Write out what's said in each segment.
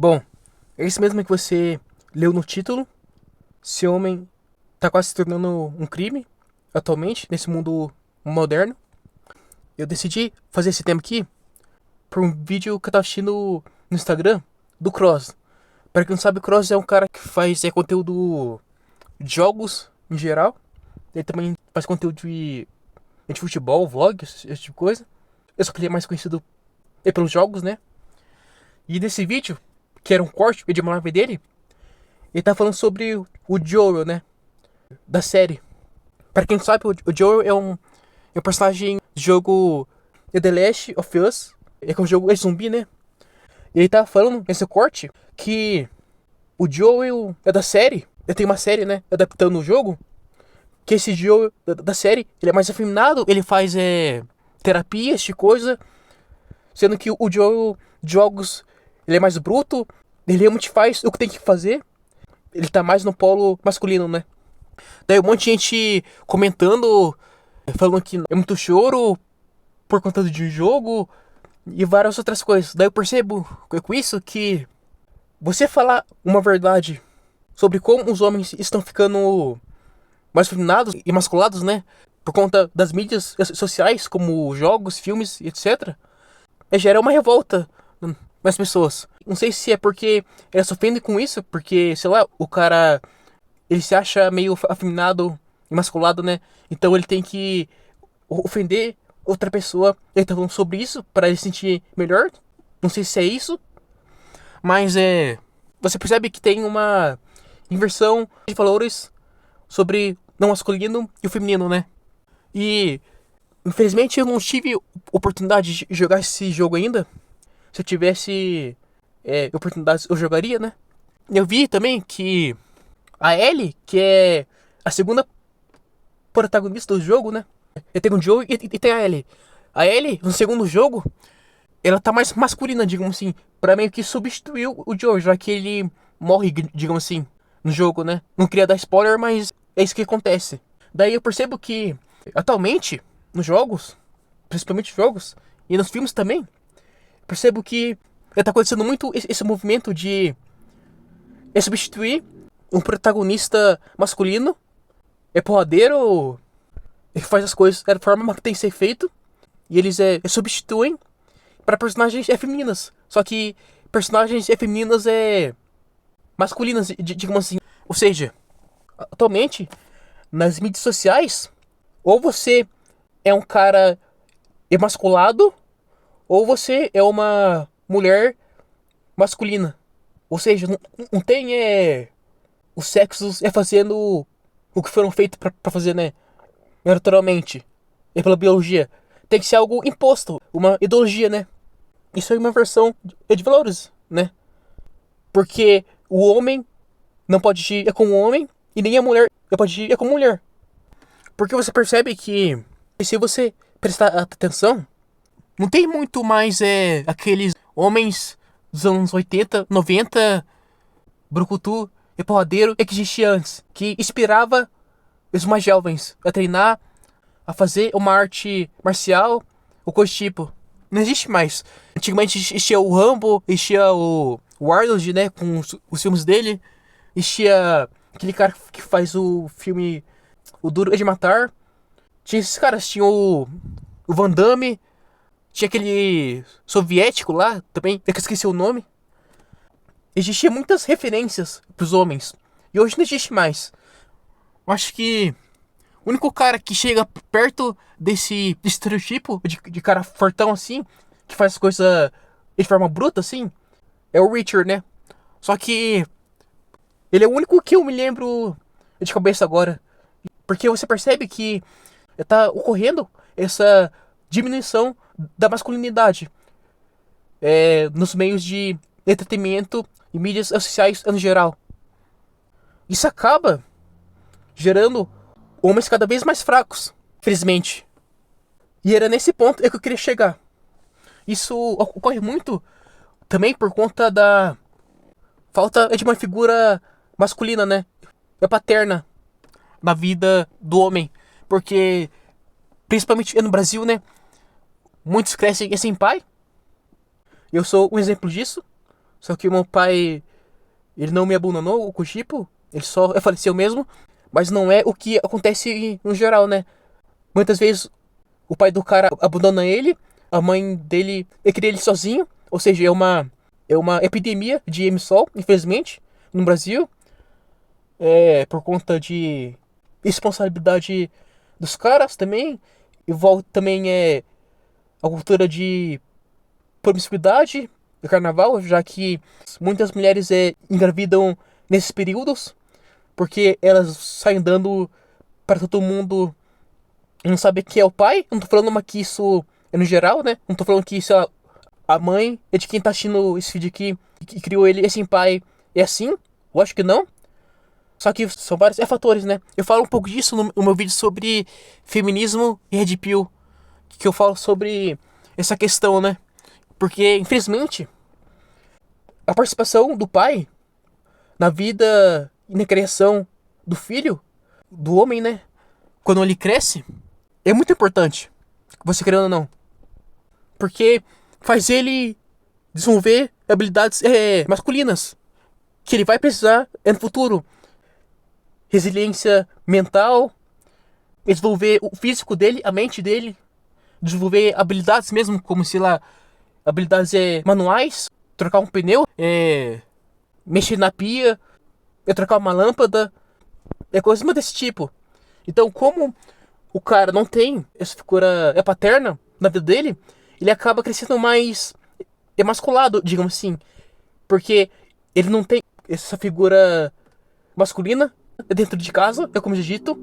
Bom, é isso mesmo que você leu no título. Esse homem tá quase se tornando um crime atualmente, nesse mundo moderno. Eu decidi fazer esse tema aqui por um vídeo que eu tava assistindo no Instagram do Cross. Pra quem não sabe, o Cross é um cara que faz conteúdo de jogos em geral. Ele também faz conteúdo de futebol, vlogs, esse tipo de coisa. Eu só que ele é mais conhecido pelos jogos, né? E nesse vídeo, que era um corte de uma live dele, ele tá falando sobre o Joel, né? Da série. Pra quem não sabe, o Joel é um personagem do jogo The Last of Us. É que é um jogo zumbi, né? E ele tá falando nesse corte que o Joel é da série. Tem uma série, né? Adaptando o jogo. Que esse Joel da série, ele é mais afeminado. Ele faz terapia, esse tipo de coisa. Sendo que o Joel de jogos, ele é mais bruto. Ele realmente faz o que tem que fazer. Ele tá mais no polo masculino, né? Daí um monte de gente comentando, falando que é muito choro por conta de jogo e várias outras coisas. Daí eu percebo com isso que você falar uma verdade sobre como os homens estão ficando mais feminados e masculados, né? Por conta das mídias sociais, como jogos, filmes, etc. Gera uma revolta nas pessoas. Não sei se é porque elas se ofendem com isso, porque, sei lá, o cara ele se acha meio afeminado e masculado, né? Então ele tem que ofender outra pessoa. Ele tá falando sobre isso para ele se sentir melhor. Não sei se é isso, mas você percebe que tem uma inversão de valores sobre o masculino e o feminino, né? E infelizmente eu não tive oportunidade de jogar esse jogo ainda. Se eu tivesse oportunidade, eu jogaria, né? Eu vi também que a Ellie, que é a segunda protagonista do jogo, né? Tem o Joe e tem a Ellie. A Ellie, no segundo jogo, ela tá mais masculina, digamos assim, pra meio que substituir o Joe, já que ele morre, digamos assim, no jogo, né? Não queria dar spoiler, mas é isso que acontece. Daí eu percebo que, atualmente, nos jogos, principalmente jogos, e nos filmes também, percebo que tá acontecendo muito esse movimento de substituir um protagonista masculino, é porradeiro, ele faz as coisas da forma que tem que ser feito, e eles substituem para personagens femininas. Só que personagens femininas masculinas, digamos assim. Ou seja, atualmente, nas mídias sociais, ou você é um cara emasculado, ou você é uma mulher masculina. Ou seja, não tem os sexos fazendo o que foram feitos pra fazer, né? Naturalmente. E pela biologia. Tem que ser algo imposto. Uma ideologia, né? Isso é uma versão de valores, né? Porque o homem não pode ir como homem e nem a mulher não pode ir como mulher. Porque você percebe que se você prestar atenção, não tem muito mais aqueles homens dos anos 80, 90, brucutu e porradeiro que existia antes, que inspirava os mais jovens a treinar, a fazer uma arte marcial ou coisa do tipo. Não existe mais. Antigamente existia o Rambo, existia o Arnold, né, com os filmes dele, existia aquele cara que faz o filme O Duro é de Matar. Tinha esses caras, tinha o Van Damme, tinha aquele soviético lá também, é que eu esqueci o nome. Existia muitas referências pros homens. E hoje não existe mais. Eu acho que o único cara que chega perto desse estereotipo de cara fortão assim, que faz coisa de forma bruta assim, é o Richard, né? Só que ele é o único que eu me lembro de cabeça agora. Porque você percebe que tá ocorrendo essa diminuição da masculinidade nos meios de entretenimento e mídias sociais no geral. Isso acaba gerando homens cada vez mais fracos, felizmente. E era nesse ponto que eu queria chegar. Isso ocorre muito também por conta da falta de uma figura masculina, né? Paterna na vida do homem. Porque, principalmente no Brasil, né? Muitos crescem sem pai. Eu sou um exemplo disso. Só que o meu pai, ele não me abandonou, o Kujipo, ele só faleceu mesmo. Mas não é o que acontece no geral, né? Muitas vezes o pai do cara abandona ele, a mãe dele cria ele sozinho. Ou seja, é uma epidemia de MSOL, infelizmente, no Brasil. Por conta de responsabilidade dos caras também. E volta também a cultura de promiscuidade do carnaval, já que muitas mulheres engravidam nesses períodos, porque elas saem dando para todo mundo e não sabe quem é o pai. Eu não tô falando que isso é no geral, né? Não tô falando que isso a mãe é de quem tá assistindo esse vídeo aqui, que criou ele, esse pai é assim. Eu acho que não. Só que são vários fatores, né? Eu falo um pouco disso no meu vídeo sobre feminismo e Red Pill, que eu falo sobre essa questão, né? Porque, infelizmente, a participação do pai na vida e na criação do filho, do homem, né? Quando ele cresce, é muito importante, você querendo ou não. Porque faz ele desenvolver habilidades masculinas, que ele vai precisar no futuro. Resiliência mental, desenvolver o físico dele, a mente dele, desenvolver habilidades mesmo, como sei lá, habilidades manuais, trocar um pneu, mexer na pia, trocar uma lâmpada, coisas desse tipo. Então, como o cara não tem essa figura paterna na vida dele, ele acaba crescendo mais emasculado, digamos assim, porque ele não tem essa figura masculina dentro de casa, como já dito,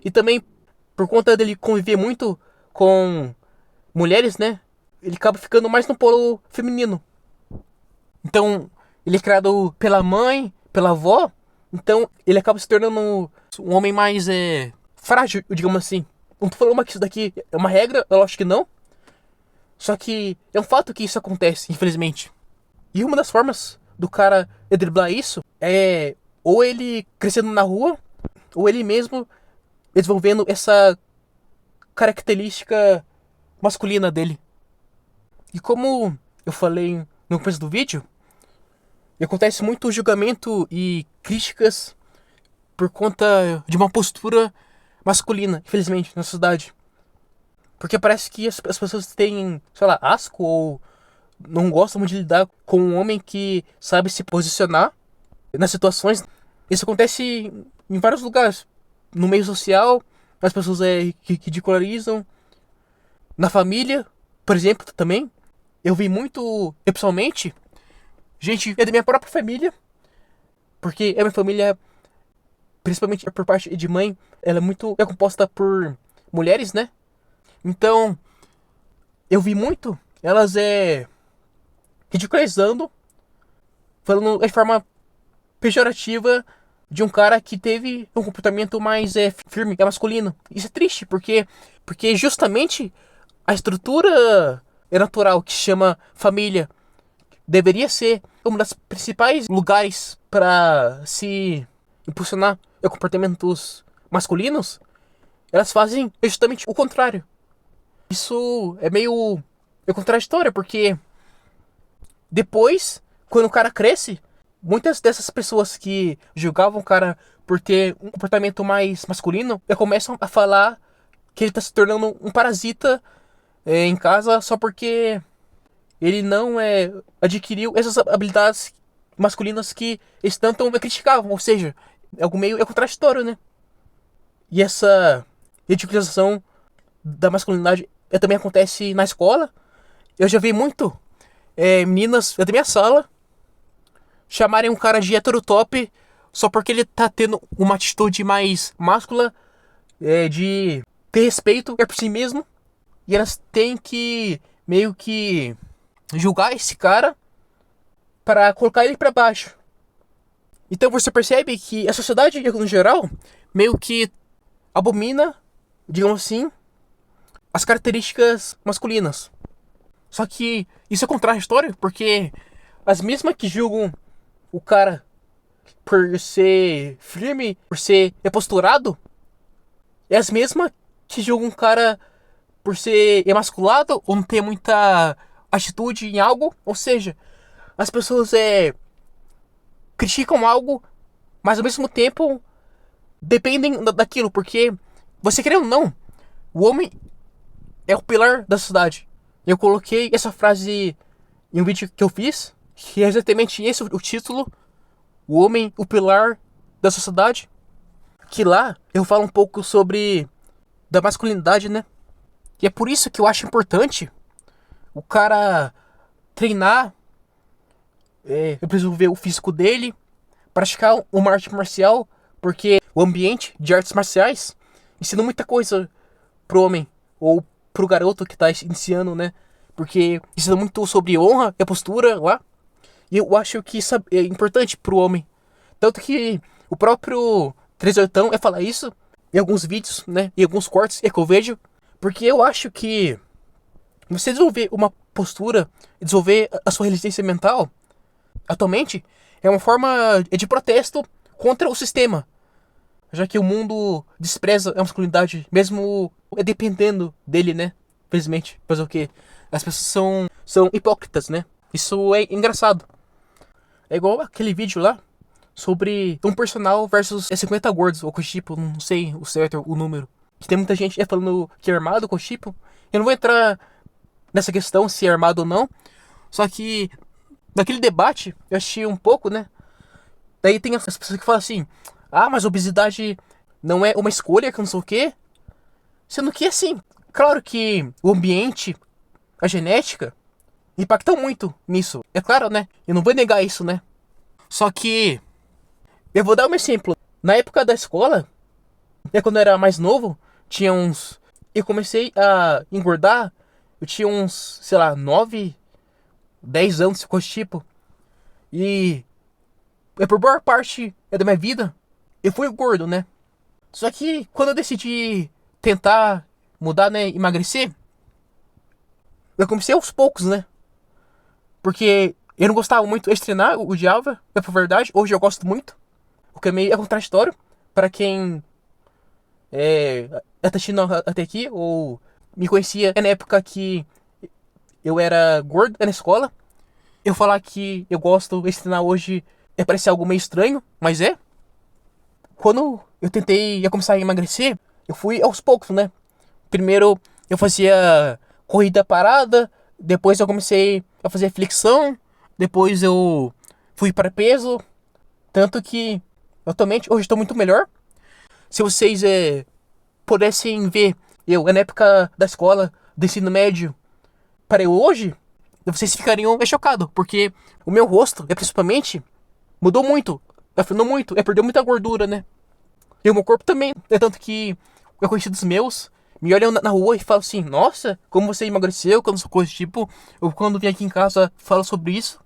e também por conta dele conviver muito com mulheres, né? Ele acaba ficando mais no polo feminino. Então, ele é criado pela mãe, pela avó, então ele acaba se tornando um homem mais frágil, digamos assim. Não tô falando que isso daqui é uma regra, eu acho que não. Só que é um fato que isso acontece, infelizmente. E uma das formas do cara driblar isso é ou ele crescendo na rua, ou ele mesmo desenvolvendo essa característica masculina dele. E como eu falei no começo do vídeo, acontece muito julgamento e críticas por conta de uma postura masculina, infelizmente, na sociedade. Porque parece que as pessoas têm, sei lá, asco ou não gostam muito de lidar com um homem que sabe se posicionar nas situações. Isso acontece em vários lugares. No meio social, as pessoas que ridicularizam. Na família, por exemplo, também. Eu vi muito, pessoalmente, gente da minha própria família. Porque a minha família, principalmente por parte de mãe, ela é composta por mulheres, né? Então, eu vi muito elas ridicularizando, falando de forma pejorativa de um cara que teve um comportamento mais firme, masculino. Isso é triste, porque justamente a estrutura natural que se chama família deveria ser um dos principais lugares para se impulsionar comportamentos masculinos. Elas fazem justamente o contrário. Isso é meio contraditório, porque depois, quando o cara cresce, muitas dessas pessoas que julgavam o cara por ter um comportamento mais masculino começam a falar que ele tá se tornando um parasita em casa só porque ele não adquiriu essas habilidades masculinas que eles tanto criticavam. Ou seja, é algo meio contraditório, né? E essa ridicularização da masculinidade também acontece na escola. Eu já vi muito meninas da minha sala chamarem um cara de hétero top só porque ele tá tendo uma atitude mais máscula, de ter respeito por si mesmo. E elas têm que meio que julgar esse cara para colocar ele para baixo. Então você percebe que a sociedade, no geral, meio que abomina, digamos assim, as características masculinas. Só que isso é contraditório, porque as mesmas que julgam o cara por ser firme, por ser posturado, é as mesmas que julgam o cara por ser emasculado ou não ter muita atitude em algo. Ou seja, as pessoas criticam algo, mas ao mesmo tempo dependem daquilo, porque você querendo ou não, o homem é o pilar da sociedade. Eu coloquei essa frase em um vídeo que eu fiz, que é exatamente esse o título, o homem, o pilar da sociedade, que lá eu falo um pouco sobre da masculinidade, né? E é por isso que eu acho importante o cara treinar, eu preciso ver o físico dele, praticar uma arte marcial, porque o ambiente de artes marciais ensina muita coisa pro homem, ou pro garoto que tá iniciando, né? Porque ensina muito sobre honra e a postura lá. E eu acho que isso é importante pro homem. Tanto que o próprio 38 é falar isso em alguns vídeos, né? Em alguns cortes que eu vejo. Porque eu acho que você desenvolver uma postura, desenvolver a sua resistência mental, atualmente, é uma forma de protesto contra o sistema. Já que o mundo despreza a masculinidade, mesmo dependendo dele, né? Infelizmente. Fazer o quê? As pessoas são hipócritas, né? Isso é engraçado. É igual aquele vídeo lá sobre um personal versus 50 gordos, ou coisa tipo, não sei o certo, o número. Que tem muita gente falando que é armado, coisa tipo. Eu não vou entrar nessa questão se é armado ou não. Só que naquele debate eu achei um pouco, né? Daí tem as pessoas que falam assim: ah, mas obesidade não é uma escolha, que não sei o quê. Sendo que assim, claro que o ambiente, a genética, impactam muito nisso. É claro, né? Eu não vou negar isso, né? Só que eu vou dar um exemplo. Na época da escola, quando eu era mais novo, tinha uns. Eu comecei a engordar. Eu tinha uns, sei lá, 9, 10 anos, coisa tipo. E por boa parte da minha vida, eu fui gordo, né? Só que quando eu decidi tentar mudar, né, emagrecer, eu comecei aos poucos, né? Porque eu não gostava muito de treinar, eu odiava, é pra verdade. Hoje eu gosto muito, o que é meio contraditório para quem tá assistindo até aqui, ou me conhecia na época que eu era gordo na escola. Eu falar que eu gosto de treinar hoje parece algo meio estranho, mas é. Quando eu tentei começar a emagrecer, eu fui aos poucos, né? Primeiro eu fazia corrida parada, depois eu comecei a fazer flexão, depois eu fui para peso, tanto que atualmente hoje estou muito melhor. Se vocês pudessem ver eu na época da escola, do ensino médio, para eu hoje, vocês ficariam chocados, porque o meu rosto, principalmente, mudou muito, afinou muito, perdeu muita gordura, né? E o meu corpo também, é tanto que conhecidos meus me olham na rua e falam assim: nossa, como você emagreceu, quando essa coisa tipo. Eu quando vim aqui em casa falo sobre isso.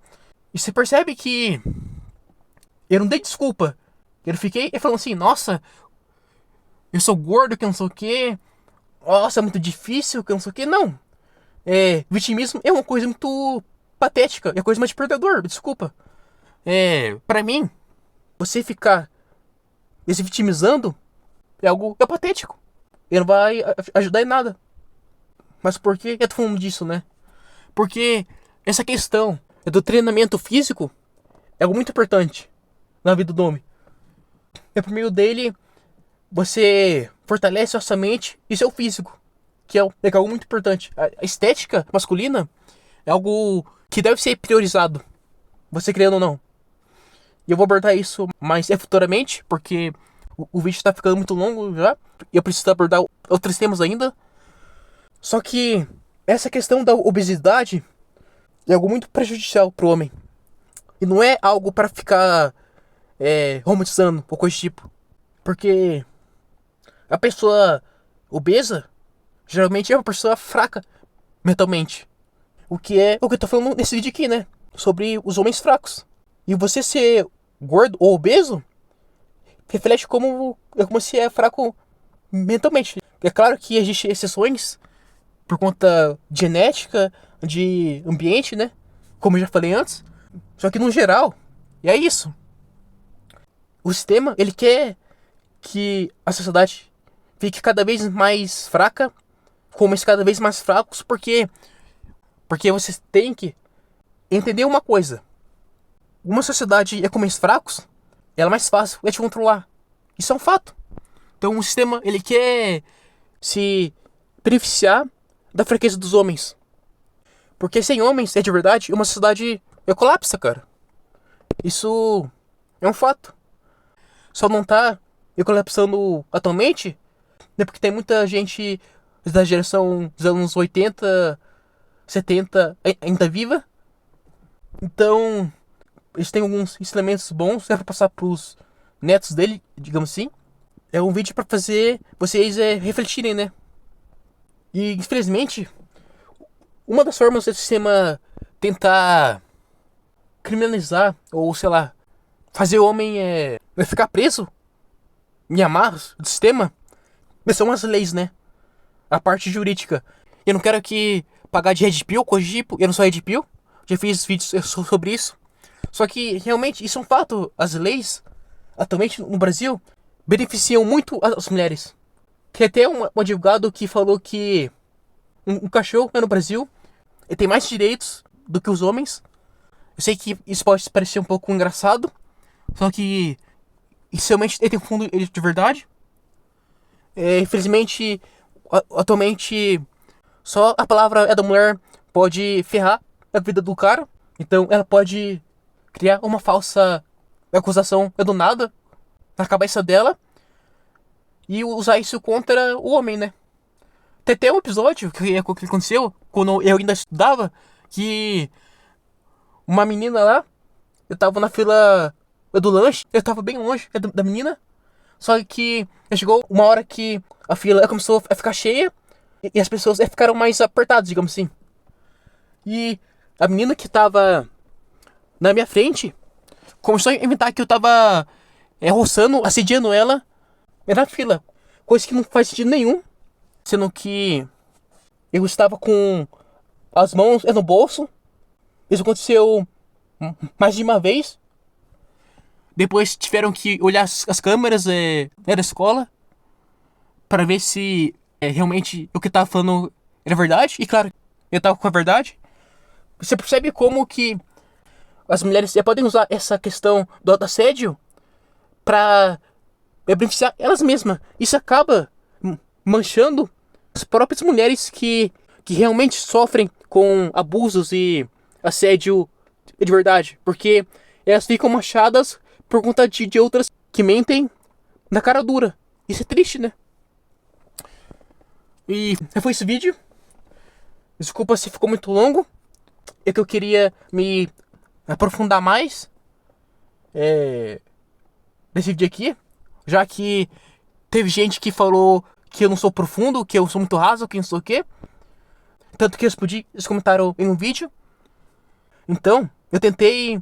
E você percebe que eu não dei desculpa. Eu fiquei falando assim: nossa, eu sou gordo, que não sei o que. Nossa, é muito difícil, que não sei o que. Não. Vitimismo é uma coisa muito patética, é coisa mais de perdedor, desculpa. Pra mim, você ficar se vitimizando é algo patético. Ele não vai ajudar em nada. Mas por que eu tô falando disso, né? Porque essa questão do treinamento físico é algo muito importante na vida do homem. Por meio dele, você fortalece a sua mente e seu físico, que é algo muito importante. A estética masculina é algo que deve ser priorizado, você querendo ou não. E eu vou abordar isso mais futuramente, porque o vídeo tá ficando muito longo já. E eu preciso abordar outros temas ainda. Só que essa questão da obesidade é algo muito prejudicial pro homem. E não é algo para ficar romantizando ou coisa do tipo. Porque a pessoa obesa geralmente é uma pessoa fraca mentalmente. O que é o que eu tô falando nesse vídeo aqui, né? Sobre os homens fracos. E você ser gordo ou obeso reflete como se é fraco mentalmente. É claro que existem exceções por conta de genética, de ambiente, né? Como eu já falei antes. Só que no geral, é isso. O sistema, ele quer que a sociedade fique cada vez mais fraca, com homens cada vez mais fracos, porque você tem que entender uma coisa. uma sociedade é com homens fracos, ela é mais fácil de controlar. Isso é um fato. Então o sistema, ele quer se beneficiar da fraqueza dos homens. Porque sem homens, é de verdade, uma sociedade colapsa, cara. Isso é um fato. Só não tá colapsando atualmente, né? Porque tem muita gente da geração dos anos 80, 70 ainda viva. Então, eles têm alguns ensinamentos bons, né, pra passar pros netos dele, digamos assim. É um vídeo pra fazer vocês refletirem, né? E, infelizmente, uma das formas do sistema tentar criminalizar, ou sei lá, fazer o homem ficar preso em amarras do sistema, são as leis, né? A parte jurídica. Eu não quero aqui pagar de Red Pill, Cogipo, eu não sou Red Pill, já fiz vídeos sobre isso. Só que, realmente, isso é um fato. As leis, atualmente no Brasil, beneficiam muito as mulheres. Tem até um advogado que falou que um cachorro no Brasil ele tem mais direitos do que os homens. Eu sei que isso pode parecer um pouco engraçado, só que isso realmente tem um fundo de verdade. Infelizmente, atualmente, só a palavra da mulher pode ferrar a vida do cara. Então ela pode criar uma falsa acusação do nada na cabeça dela e usar isso contra o homem, né? Tem até um episódio que aconteceu quando eu ainda estudava, que uma menina lá, eu tava na fila do lanche, eu tava bem longe da menina, só que chegou uma hora que a fila começou a ficar cheia e as pessoas ficaram mais apertadas, digamos assim. E a menina que tava na minha frente começou a inventar que eu tava roçando, assediando ela na fila. Coisa que não faz sentido nenhum. Sendo que eu estava com as mãos no bolso. Isso aconteceu mais de uma vez. Depois tiveram que olhar as câmeras da escola para ver se realmente o que eu tava falando era verdade. E claro, eu tava com a verdade. Você percebe como que as mulheres podem usar essa questão do assédio para beneficiar elas mesmas. Isso acaba manchando as próprias mulheres que realmente sofrem com abusos e assédio de verdade. Porque elas ficam manchadas por conta de outras que mentem na cara dura. Isso é triste, né? E foi esse vídeo. Desculpa se ficou muito longo. É que eu queria me aprofundar mais nesse vídeo aqui, já que teve gente que falou que eu não sou profundo, que eu sou muito raso, que não sei o que. Tanto que eu respondi esse comentário em um vídeo. Então, eu tentei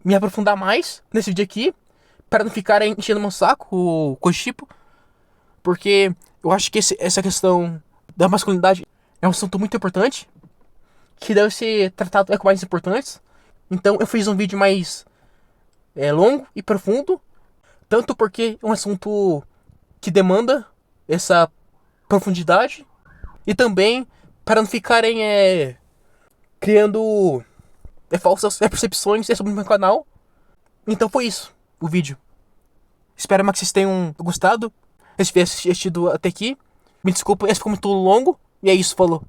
me aprofundar mais nesse vídeo aqui, para não ficar enchendo meu saco com esse tipo. Porque eu acho que essa questão da masculinidade é um assunto muito importante, que deve ser tratado com mais importantes. Então eu fiz um vídeo mais longo e profundo, tanto porque é um assunto que demanda essa profundidade, e também para não ficarem criando falsas percepções sobre o meu canal. Então foi isso, o vídeo. Espero que vocês tenham gostado, se tiver assistido até aqui. Me desculpa, esse ficou muito longo, e é isso, falou.